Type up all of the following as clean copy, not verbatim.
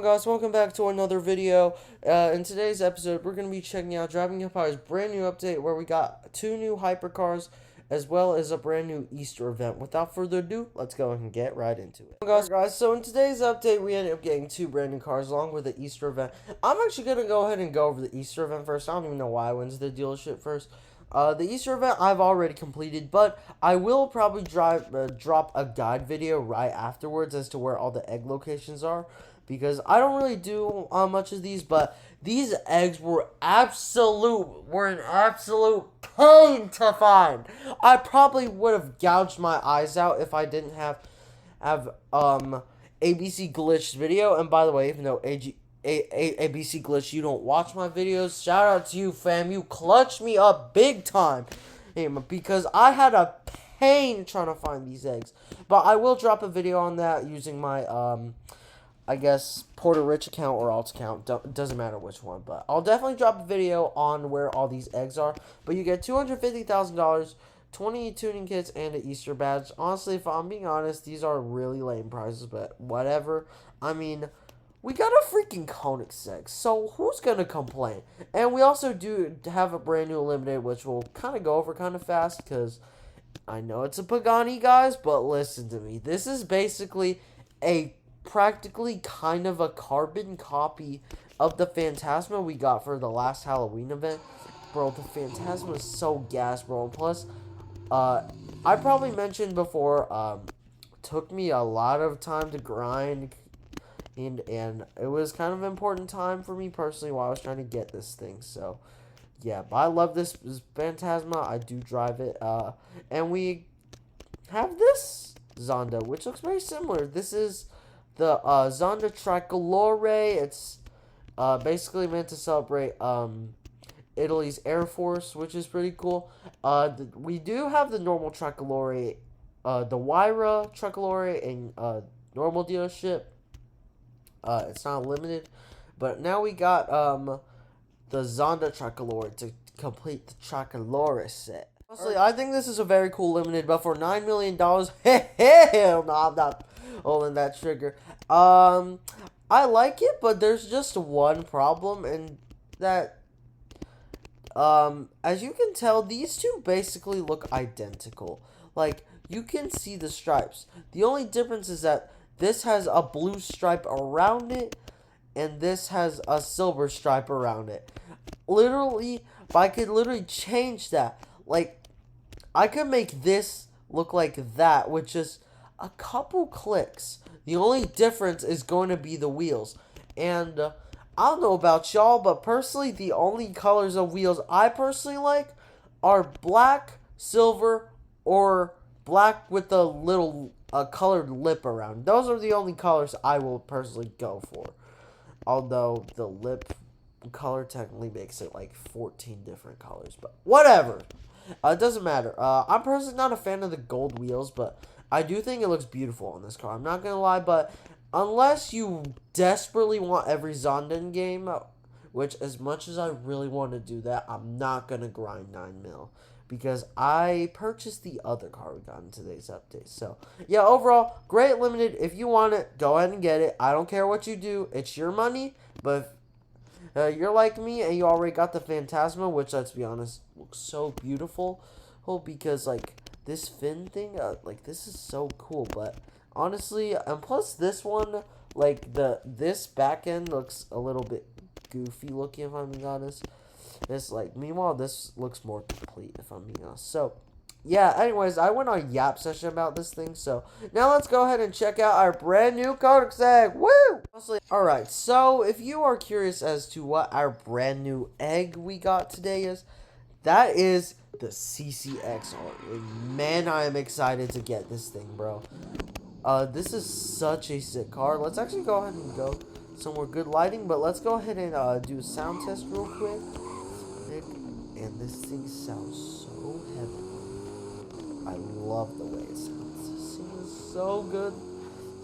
Guys, welcome back to another video. In today's episode, we're going to be checking out Driving Empire's brand new update where we got 2 new hypercars as well as a brand new Easter event. Without further ado, let's go and get right into it. Guys, so in today's update, we ended up getting 2 brand new cars along with the Easter event. I'm actually going to go ahead and go over the Easter event first. I don't even know why I went to the dealership first. The Easter event I've already completed, but I will probably drop a guide video right afterwards as to where all the egg locations are. Because I don't really do much of these, but these eggs were an absolute pain to find. I probably would have gouged my eyes out if I didn't have ABC Glitch's video. And by the way, even though ABC Glitch, you don't watch my videos, shout out to you, fam. You clutched me up big time, because I had a pain trying to find these eggs. But I will drop a video on that using my I guess Porter Rich account or alt account, doesn't matter which one, but I'll definitely drop a video on where all these eggs are. But you get $250,000, 20 tuning kits, and an Easter badge. Honestly, if I'm being honest, these are really lame prices, but whatever. I mean, we got a freaking Koenigsegg, so who's gonna complain? And we also do have a brand new limited, which we'll kind of go over kind of fast, because I know it's a Pagani, guys, but listen to me. This is basically a practically kind of a carbon copy of the Phantasma we got for the last Halloween event. Bro, the Phantasma is so gas, bro. And plus, I probably mentioned before, took me a lot of time to grind, and it was kind of an important time for me personally while I was trying to get this thing. So, yeah, but I love this Phantasma. I do drive it, and we have this Zonda, which looks very similar. This is the Zonda Tricolore. It's basically meant to celebrate Italy's Air Force, which is pretty cool. We do have the normal Tricolore, the Wyra Tricolore in normal dealership. It's not limited, but now we got the Zonda Tricolore to complete the Tricolore set. Honestly, I think this is a very cool limited, but for $9 million, hell no, I'm not holding that trigger. I like it, but there's just one problem, and that, as you can tell, these two basically look identical. Like, you can see the stripes. The only difference is that this has a blue stripe around it, and this has a silver stripe around it. Literally, if I could literally change that, like, I could make this look like that with just a couple clicks. The only difference is going to be the wheels. And I don't know about y'all, but personally, the only colors of wheels I personally like are black, silver, or black with a little colored lip around. Those are the only colors I will personally go for. Although the lip color technically makes it like 14 different colors, but whatever. It doesn't matter. I'm personally not a fan of the gold wheels, but I do think it looks beautiful on this car. I'm not going to lie, but unless you desperately want every Zonda game, which as much as I really want to do that, I'm not going to grind 9 mil. Because I purchased the other car we got in today's update. So, yeah, overall, great limited. If you want it, go ahead and get it. I don't care what you do. It's your money, but you're like me and you already got the Phantasma, which, let's be honest, looks so beautiful. Because, like, this fin thing, like, this is so cool. But, honestly, and plus this one, like, this back end looks a little bit goofy looking, if I'm being honest. Meanwhile, this looks more complete, if I'm being honest. So, yeah, anyways, I went on a yap session about this thing, so now let's go ahead and check out our brand new Koenigsegg. Woo! Alright, so if you are curious as to what our brand new egg we got today is, that is the CCXR. And man, I am excited to get this thing, bro. This is such a sick car. Let's actually go ahead and go somewhere good lighting, but let's go ahead and do a sound test real quick. And this thing sounds so heavenly. I love the way it sounds. This thing is so good.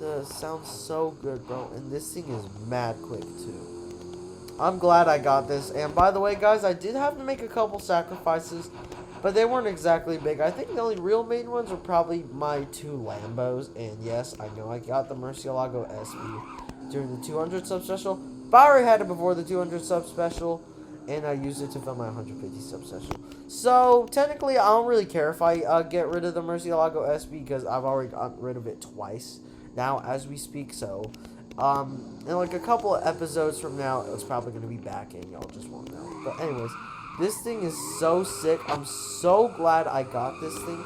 It sounds so good, bro. And this thing is mad quick, too. I'm glad I got this. And by the way, guys, I did have to make a couple sacrifices, but they weren't exactly big. I think the only real main ones were probably my 2 Lambos. And yes, I know I got the Murcielago SB. during the 200 sub special, but I already had it before the 200 sub special, and I used it to film my 150 sub special. So technically, I don't really care if I get rid of the Murcielago SB because I've already gotten rid of it twice now as we speak. So in like a couple of episodes from now, it's probably gonna be back, and y'all just won't know. But anyways, this thing is so sick. I'm so glad I got this thing.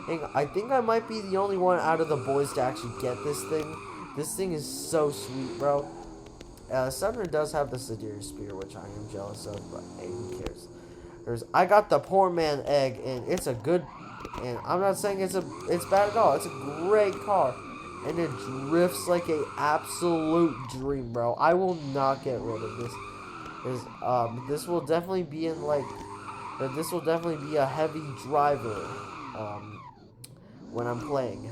And I think I might be the only one out of the boys to actually get this thing. This thing is so sweet, bro. Sumner does have the Sidiri Spear, which I am jealous of, but hey, who cares? I got the poor man egg, and it's a good, and I'm not saying it's bad at all. It's a great car, and it drifts like a absolute dream, bro. I will not get rid of this. This will definitely be in like, this will definitely be a heavy driver, when I'm playing,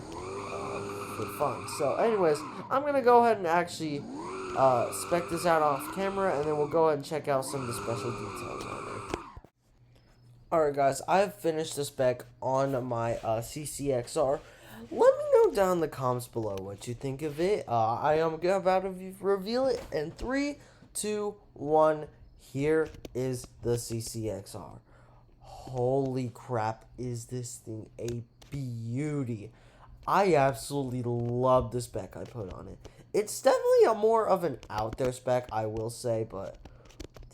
for fun. So, anyways, I'm gonna go ahead and actually spec this out off camera, and then we'll go ahead and check out some of the special details on it. Alright guys, I've finished the spec on my CCXR. Let me know down in the comments below what you think of it. I am about to reveal it in 3, 2, 1. Here is the CCXR. Holy crap, is this thing a beauty. I absolutely love the spec I put on it. It's definitely a more of an out there spec, I will say, but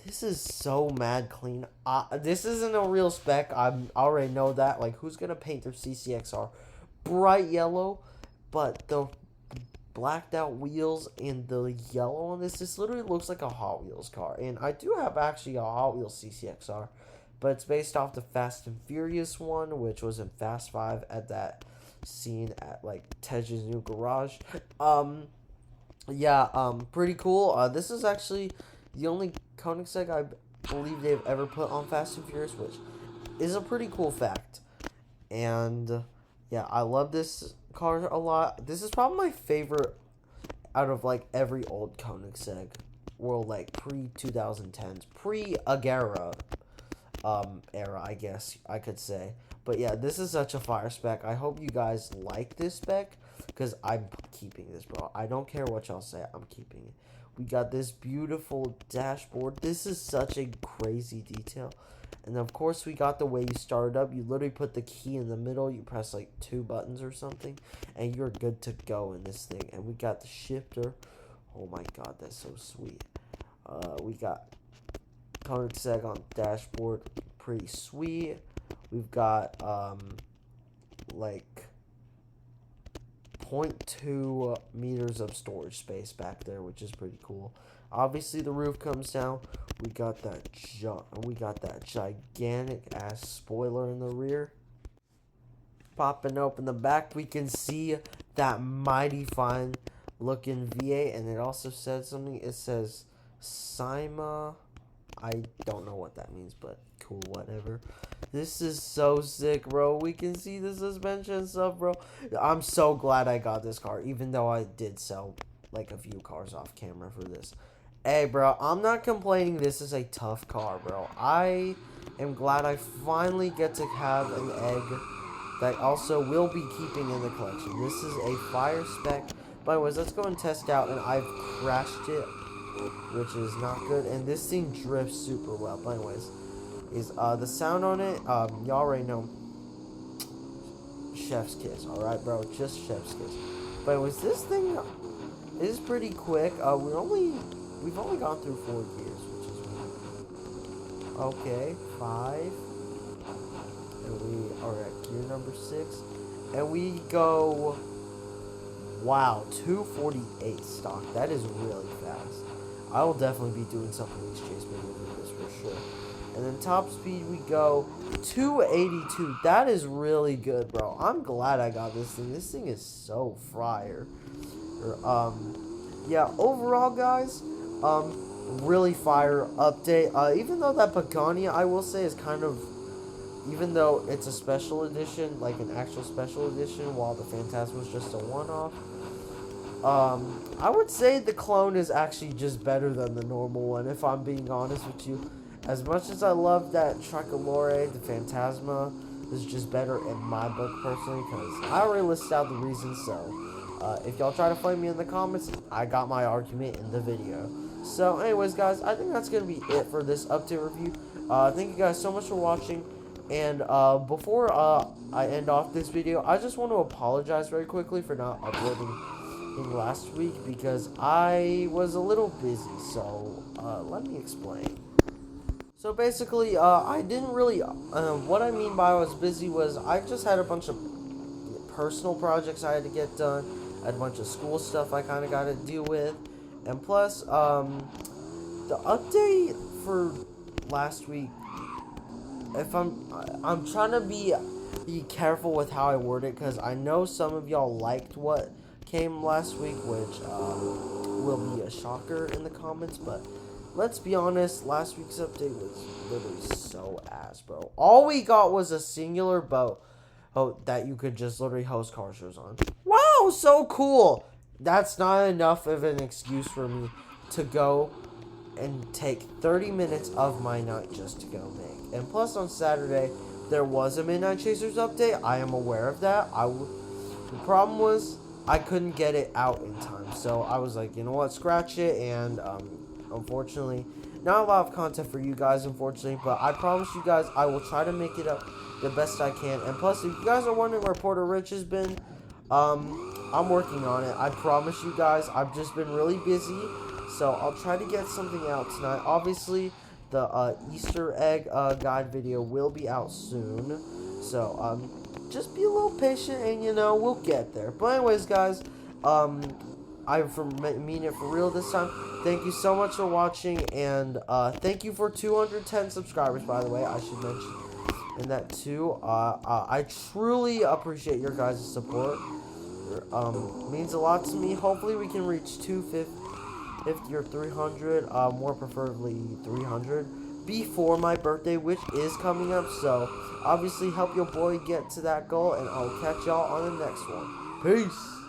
this is so mad clean. This isn't a real spec. I already know that. Like, who's gonna paint their CCXR bright yellow? But the blacked out wheels and the yellow on this literally looks like a Hot Wheels car. And I do have actually a Hot Wheels CCXR, but it's based off the Fast and Furious one, which was in Fast 5 at that scene at like Tej's new garage. Pretty cool. This is actually the only Koenigsegg I believe they've ever put on Fast and Furious, which is a pretty cool fact. And yeah, I love this car a lot. This is probably my favorite out of like every old Koenigsegg. Well, like pre-2010s, pre-Agera era, I guess I could say. But yeah, this is such a fire spec. I hope you guys like this spec, because I'm keeping this, bro. I don't care what y'all say, I'm keeping it. We got this beautiful dashboard. This is such a crazy detail. And of course, we got the way you start it up. You literally put the key in the middle. You press like 2 buttons or something, and you're good to go in this thing. And we got the shifter. Oh my god, that's so sweet. We got Koenigsegg on dashboard. Pretty sweet. We've got like 0.2 meters of storage space back there, which is pretty cool. Obviously, the roof comes down. We got that gigantic ass spoiler in the rear. Popping open the back, we can see that mighty fine looking V8, and it also said something. It says Sima. I don't know what that means, but cool, whatever. This is so sick, bro. We can see the suspension and stuff, bro. I'm so glad I got this car, even though I did sell like a few cars off camera for this. Hey, bro, I'm not complaining. This is a tough car, bro. I am glad I finally get to have an egg that I also will be keeping in the collection. This is a fire spec. But anyways, let's go and test out, and I've crashed it, which is not good. And this thing drifts super well. But anyways, is the sound on it, y'all already know. Chef's kiss, alright, bro? Just chef's kiss. But anyways, this thing is pretty quick. We've only gone through 4 gears, which is weird. Okay, 5. And we are at gear number 6. And we go, wow, 248 stock. That is really fast. I will definitely be doing something in these chase videos with this for sure. And then top speed, we go 282. That is really good, bro. I'm glad I got this thing. This thing is so fire. Yeah, overall, guys, really fire update. Even though that Pagani, I will say, is kind of, even though it's a special edition, like an actual special edition, while the Phantasma was just a one-off, I would say the clone is actually just better than the normal one, if I'm being honest with you. As much as I love that Tricolore, the Phantasma is just better in my book, personally, because I already listed out the reasons, so if y'all try to fight me in the comments, I got my argument in the video. So anyways, guys, I think that's going to be it for this update review. Thank you guys so much for watching. And before I end off this video, I just want to apologize very quickly for not uploading last week because I was a little busy. So let me explain. So basically, I didn't really, what I mean by I was busy was I just had a bunch of personal projects I had to get done. I had a bunch of school stuff I kind of got to deal with. And plus, the update for last week, if I'm trying to be careful with how I word it, because I know some of y'all liked what came last week, which will be a shocker in the comments, but let's be honest, last week's update was literally so ass, bro. All we got was a singular boat that you could just literally host car shows on. Wow, so cool! That's not enough of an excuse for me to go and take 30 minutes of my night just to go make. And plus on Saturday, there was a Midnight Chasers update. I am aware of that. The problem was I couldn't get it out in time. So I was like, you know what, scratch it. And unfortunately, not a lot of content for you guys, unfortunately. But I promise you guys, I will try to make it up the best I can. And plus, if you guys are wondering where Porter Rich has been, I'm working on it. I promise you guys, I've just been really busy. So I'll try to get something out tonight. Obviously, the Easter egg guide video will be out soon. So just be a little patient, and you know we'll get there. But anyways, guys, I mean it for real this time. Thank you so much for watching, and thank you for 210 subscribers. By the way, I should mention in that too. I truly appreciate your guys' support. Means a lot to me. Hopefully, we can reach 250 or 300, more preferably 300, before my birthday, which is coming up. So, obviously, help your boy get to that goal, and I'll catch y'all on the next one. Peace!